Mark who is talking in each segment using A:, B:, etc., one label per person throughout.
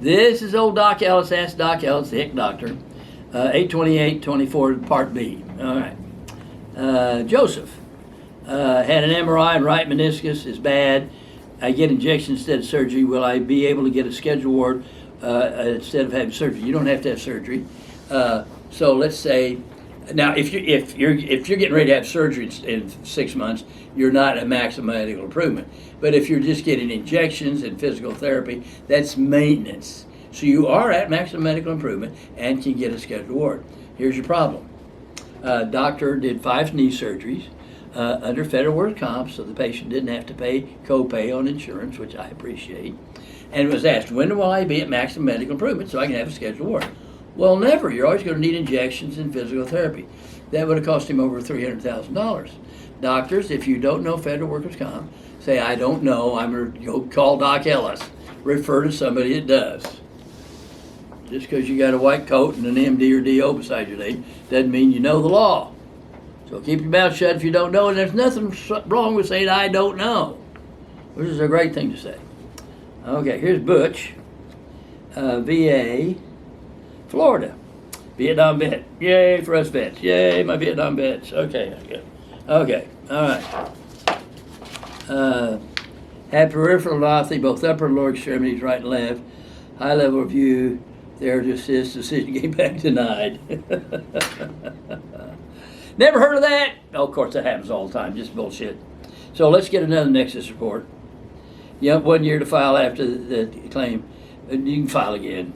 A: This is old Doc Ellis. Ask Doc Ellis, the hick doctor. 8/28/24, Part B. All right. Joseph had an MRI and right meniscus is bad. I get injections instead of surgery. Will I be able to get a scheduled ward instead of having surgery? You don't have to have surgery. So let's say now if you're getting ready to have surgery in 6 months, you're not at maximum medical improvement. But if you're just getting injections and physical therapy, that's maintenance. So you are at maximum medical improvement and can get a scheduled ward. Here's your problem. Doctor did 5 knee surgeries under federal work comp, so the patient didn't have to pay copay on insurance, which I appreciate, and was asked, when will I be at maximum medical improvement so I can have a scheduled ward? Well, never. You're always going to need injections and physical therapy. That would have cost him over $300,000. Doctors, if you don't know federal workers' comp, say, I don't know, go call Doc Ellis. Refer to somebody that does. Just because you got a white coat and an MD or DO beside your name doesn't mean you know the law. So keep your mouth shut if you don't know, and there's nothing wrong with saying, I don't know, which is a great thing to say. Okay, here's Butch, VA, Florida. Vietnam vet. Yay for us vets. Yay, my Vietnam vets. Okay, good. Okay, all right. Had peripheral neuropathy, both upper and lower extremities, right and left. High level review, therapist assist, decision came back denied. Never heard of that? Oh, of course, that happens all the time, just bullshit. So let's get another Nexus report. You have 1 year to file after the claim. You can file again.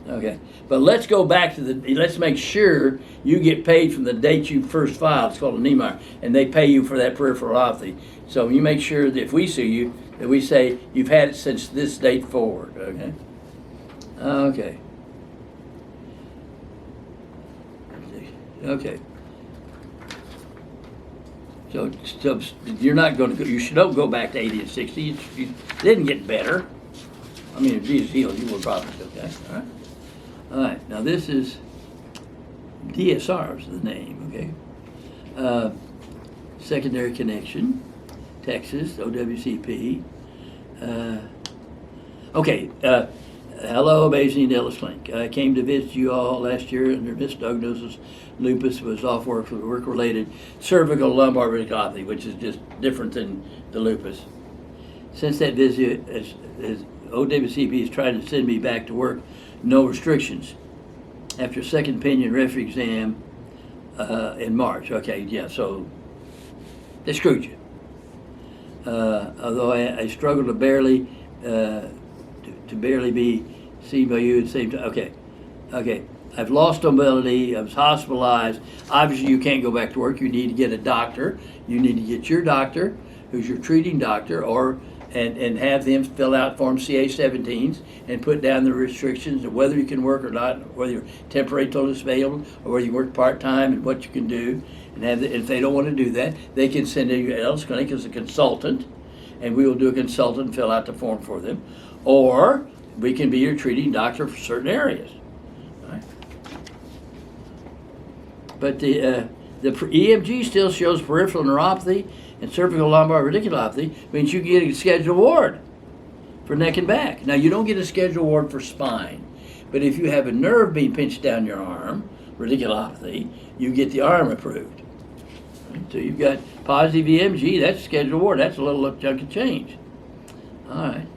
A: Okay, but let's go back to let's make sure you get paid from the date you first filed. It's called a Niemeyer, and they pay you for that peripheral neuropathy. So you make sure that if we sue you, that we say you've had it since this date forward, okay? Okay. Okay. So you're not going to go, you should don't go back to 80 and 60. You didn't get better. I mean, if Jesus healed, you would probably, okay? All right. All right, now this is DSR is the name, okay? Secondary connection, Texas, OWCP. Hello, Amazing Ellis Link. I came to visit you all last year under misdiagnosis. Lupus was off work with work-related cervical lumbar radiculopathy, which is just different than the lupus. Since that visit, as OWCP is trying to send me back to work, no restrictions. After second opinion referee exam in March. Okay, yeah, so they screwed you. Although I struggle to barely be seen by you at the same time. Okay. I've lost mobility. I was hospitalized. Obviously, you can't go back to work. You need to get a doctor. You need to get your doctor, who's your treating doctor, and have them fill out Form CA-17s and put down the restrictions of whether you can work or not, whether you're temporary total disabled or whether you work part-time and what you can do. And if they don't want to do that, they can send you to Ellis Clinic as a consultant, and we will do a consultant and fill out the form for them. Or we can be your treating doctor for certain areas. Right? But the EMG still shows peripheral neuropathy and cervical lumbar radiculopathy, means you get a scheduled ward for neck and back. Now, you don't get a scheduled ward for spine, but if you have a nerve being pinched down your arm, radiculopathy, you get the arm approved. Right? So you've got positive EMG, that's a scheduled ward. That's a little chunk of change. All right.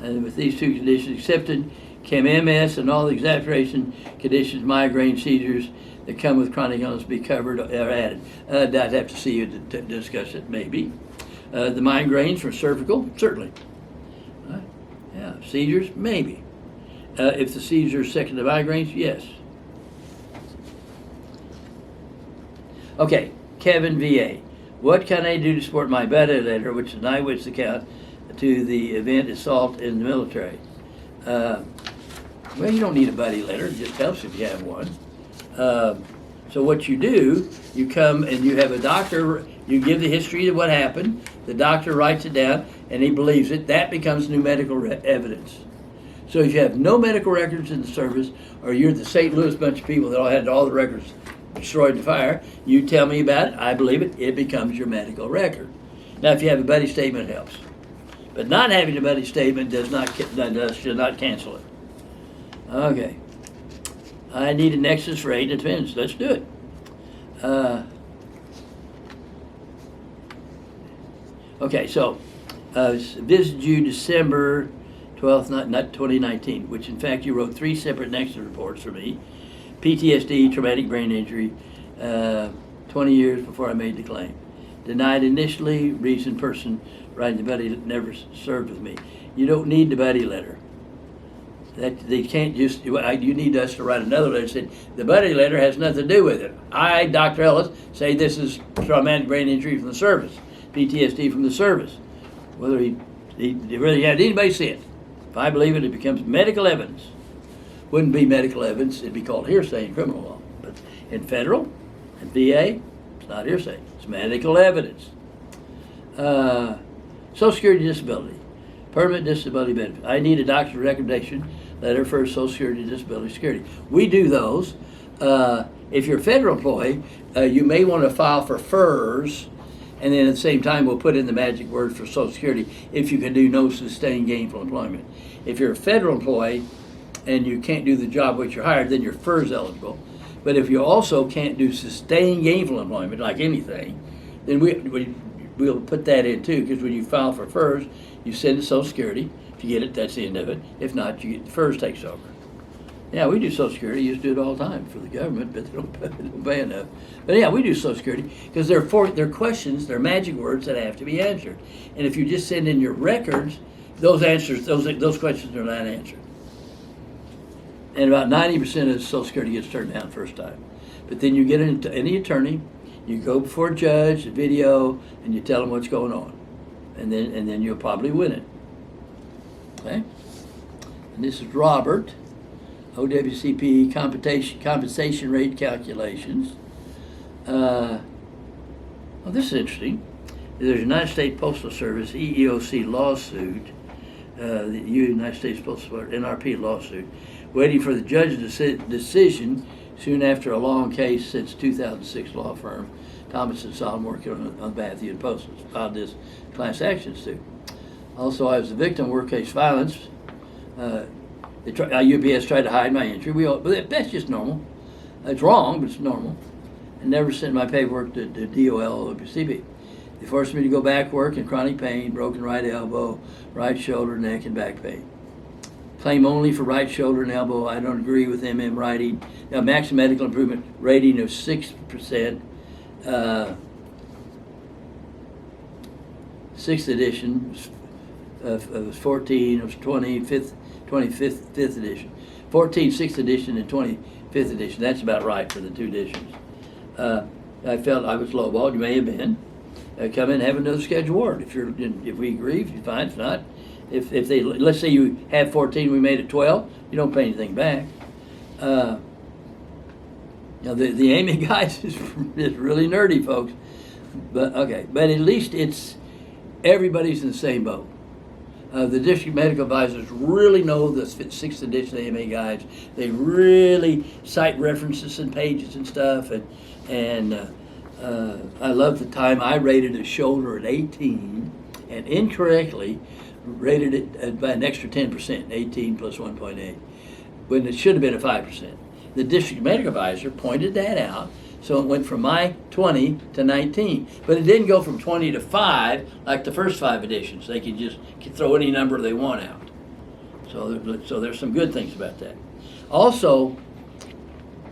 A: And with these two conditions accepted, can MS and all the exacerbation conditions, migraine, seizures that come with chronic illness be covered or added? I'd have to see you to discuss it, maybe. The migraines for cervical, certainly. Yeah, seizures, maybe. If the seizures are second to migraines, yes. Okay, Kevin, VA. What can I do to support my buddy letter, which is an eyewitness account to the event assault in the military? Well, you don't need a buddy letter. It just helps if you have one. So what you do, you come and you have a doctor, you give the history of what happened, the doctor writes it down, and he believes it. That becomes new medical evidence. So if you have no medical records in the service, or you're the St. Louis bunch of people that all had all the records destroyed in the fire, you tell me about it, I believe it, it becomes your medical record. Now, if you have a buddy statement, it helps. But not having a buddy statement should not cancel it. Okay. I need a nexus for 8 attendance. Let's do it. Okay, so visited you December 12th, not 2019, which in fact you wrote 3 separate nexus reports for me. PTSD, traumatic brain injury, 20 years before I made the claim. Denied initially, reason person writing the buddy never served with me. You don't need the buddy letter. That they can't just, you need us to write another letter saying the buddy letter has nothing to do with it. I, Dr. Ellis, say this is traumatic brain injury from the service, PTSD from the service. Whether he really had anybody see it. If I believe it, it becomes medical evidence. Wouldn't be medical evidence, it'd be called hearsay in criminal law. But in federal and VA, it's not hearsay, it's medical evidence. Social Security disability, permanent disability benefit. I need a doctor's recommendation letter for Social Security disability security. We do those. If you're a federal employee, you may want to file for FERS, and then at the same time we'll put in the magic word for Social Security if you can do no sustained gainful employment. If you're a federal employee and you can't do the job which you're hired, then you're FERS eligible. But if you also can't do sustained gainful employment, like anything, then we'll put that in too, because when you file for FERS, you send it to Social Security. If you get it, that's the end of it. If not, you get FERS takes over. Yeah, we do Social Security. You used to do it all the time for the government, but they don't pay enough. But yeah, we do Social Security because they're questions, they're magic words that have to be answered. And if you just send in your records, those questions are not answered. And about 90% of Social Security gets turned down first time. But then you get into any attorney, you go before a judge, a video, and you tell them what's going on. And then you'll probably win it. Okay? And this is Robert, OWCP compensation rate calculations. Well, this is interesting. There's a United States Postal Service EEOC lawsuit, the United States Postal Service NRP lawsuit, waiting for the judge's decision soon after a long case since 2006 law firm Thomas and Solomon working on behalf of the Postal filed this class action suit. Also, I was a victim of workplace violence. UPS tried to hide my injury. But that's just normal. It's wrong, but it's normal. I never sent my paperwork to DOL or CB. They forced me to go back work in chronic pain, broken right elbow, right shoulder, neck, and back pain. Claim only for right shoulder and elbow. I don't agree with MM writing. Now, maximum medical improvement rating of 6%. Sixth edition was 14. It was 25th edition. 14, 6th edition, and 25th edition. That's about right for the 2 editions. I felt I was lowballed. You may have been. Come in and have another schedule ward. If we agree, if you find, if not, if they, let's say you have 14, we made it 12, you don't pay anything back. Now the AMA guide is really nerdy, folks. But okay, but at least everybody's in the same boat. The district medical advisors really know the 6th edition AMA guides. They really cite references and pages and stuff. And I love the time I rated a shoulder at 18 and incorrectly rated it by an extra 10%, 18 plus 1.8, when it should have been a 5%. The district medical advisor pointed that out. So it went from my 20 to 19. But it didn't go from 20 to 5 like the first 5 editions. They could just throw any number they want out. So there's some good things about that. Also,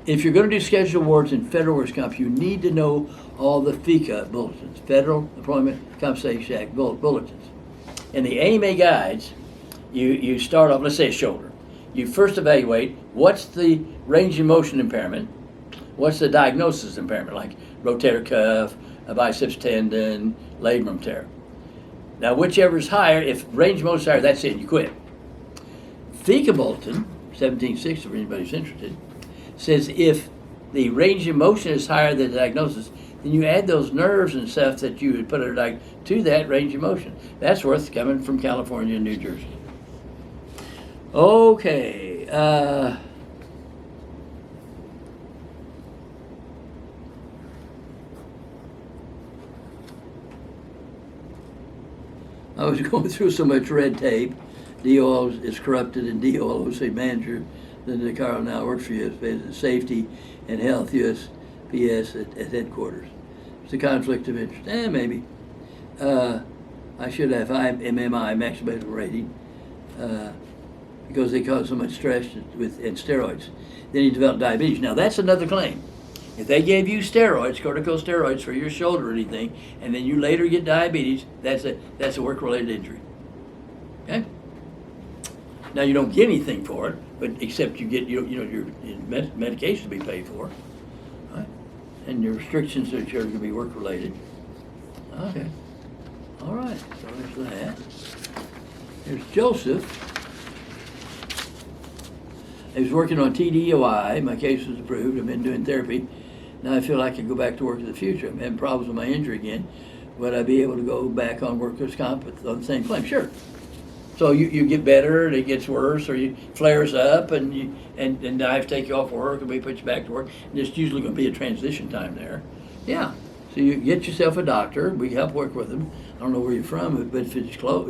A: if you're going to do scheduled awards in federal workers' comp, you need to know all the FECA bulletins, Federal Employment Compensation Act bulletins. In the AMA guides, you start off, let's say a shoulder. You first evaluate what's the range of motion impairment. What's the diagnosis impairment, like rotator cuff, a biceps tendon, labrum tear? Now, whichever is higher, if range of motion is higher, that's it, you quit. FECA Bulletin, 1760, if anybody's interested, says if the range of motion is higher than the diagnosis, then you add those nerves and stuff that you would put to that range of motion. That's worth coming from California and New Jersey. Okay. I was going through so much red tape. DOL is corrupted, and DOL say manager. Then the Carl now works for US Safety and Health USPS at headquarters. It's a conflict of interest. Maybe. I should have MMI, maximum medical rating, because they cause so much stress and steroids. Then he developed diabetes. Now that's another claim. If they gave you steroids, corticosteroids for your shoulder or anything, and then you later get diabetes, that's a work-related injury. Okay. Now you don't get anything for it, but except you get your medication to be paid for, right? And your restrictions are sure to be work-related. Okay. All right. So there's that. There's Joseph. I was working on TDOI. My case was approved. I've been doing therapy. Now I feel like I can go back to work in the future. I'm having problems with my injury again. Would I be able to go back on workers' comp on the same claim? Sure. So you get better and it gets worse, or you flares up and I have to take you off work and we put you back to work. And there's usually going to be a transition time there. Yeah. So you get yourself a doctor. We help work with them. I don't know where you're from, but if it's close,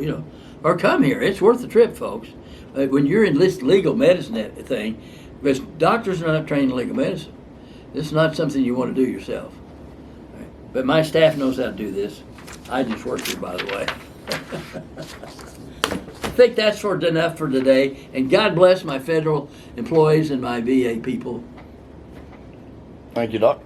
A: or come here. It's worth the trip, folks. When you're in this legal medicine thing, because doctors are not trained in legal medicine. This is not something you want to do yourself. Right. But my staff knows how to do this. I just work here, by the way. I think that's enough for today. And God bless my federal employees and my VA people.
B: Thank you, Doc.